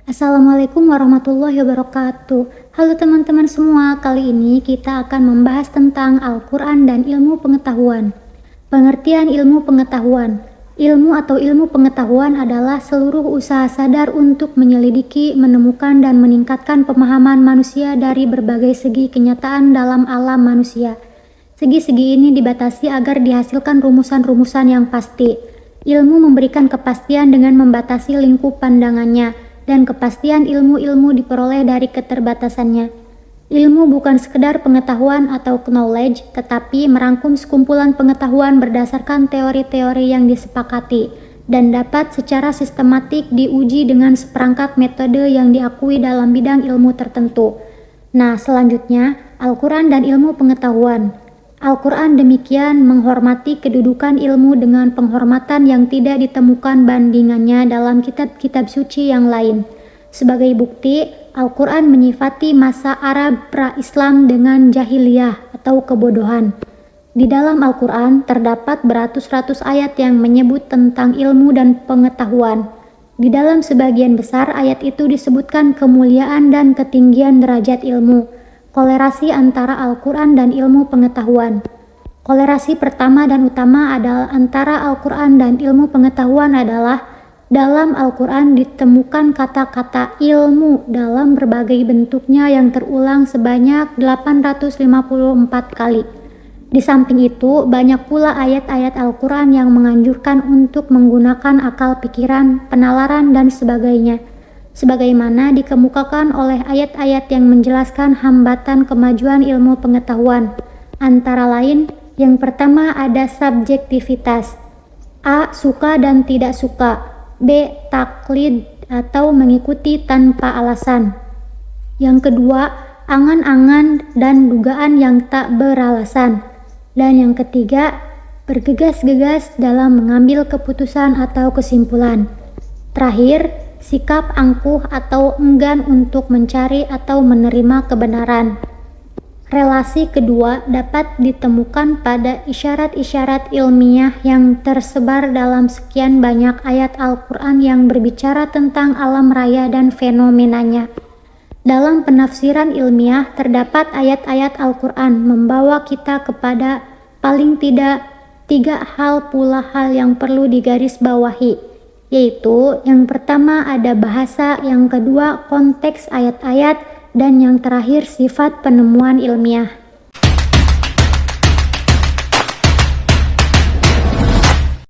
Assalamualaikum warahmatullahi wabarakatuh. Halo teman-teman semua, kali ini kita akan membahas tentang Al-Quran dan ilmu pengetahuan. Pengertian ilmu pengetahuan. Ilmu atau ilmu pengetahuan adalah seluruh usaha sadar untuk menyelidiki, menemukan, dan meningkatkan pemahaman manusia dari berbagai segi kenyataan dalam alam manusia. Segi-segi ini dibatasi agar dihasilkan rumusan-rumusan yang pasti. Ilmu memberikan kepastian dengan membatasi lingkup pandangannya, dan kepastian ilmu-ilmu diperoleh dari keterbatasannya. Ilmu bukan sekedar pengetahuan atau knowledge, tetapi merangkum sekumpulan pengetahuan berdasarkan teori-teori yang disepakati dan dapat secara sistematik diuji dengan seperangkat metode yang diakui dalam bidang ilmu tertentu. Nah, selanjutnya, Al-Quran dan ilmu pengetahuan. Al-Quran demikian menghormati kedudukan ilmu dengan penghormatan yang tidak ditemukan bandingannya dalam kitab-kitab suci yang lain. Sebagai bukti, Al-Quran menyifati masa Arab pra-Islam dengan jahiliyah atau kebodohan. Di dalam Al-Quran terdapat beratus-ratus ayat yang menyebut tentang ilmu dan pengetahuan. Di dalam sebagian besar ayat itu disebutkan kemuliaan dan ketinggian derajat ilmu. Kolerasi antara Al-Quran dan ilmu pengetahuan. Kolerasi pertama dan utama adalah antara Al-Quran dan ilmu pengetahuan adalah dalam Al-Quran ditemukan kata-kata ilmu dalam berbagai bentuknya yang terulang sebanyak 854 kali. Di samping itu, banyak pula ayat-ayat Al-Quran yang menganjurkan untuk menggunakan akal pikiran, penalaran, dan sebagainya. Sebagaimana dikemukakan oleh ayat-ayat yang menjelaskan hambatan kemajuan ilmu pengetahuan. Antara lain, yang pertama ada subjektivitas. A. Suka dan tidak suka. B. Taklid atau mengikuti tanpa alasan. Yang kedua, angan-angan dan dugaan yang tak beralasan. Dan yang ketiga, bergegas-gegas dalam mengambil keputusan atau kesimpulan. Terakhir, sikap angkuh atau enggan untuk mencari atau menerima kebenaran. Relasi kedua dapat ditemukan pada isyarat-isyarat ilmiah yang tersebar dalam sekian banyak ayat Al-Quran yang berbicara tentang alam raya dan fenomenanya. Dalam penafsiran ilmiah terdapat ayat-ayat Al-Quran membawa kita kepada paling tidak 3 hal pula hal yang perlu digarisbawahi, yaitu yang pertama ada bahasa, yang kedua konteks ayat-ayat, dan yang terakhir sifat penemuan ilmiah.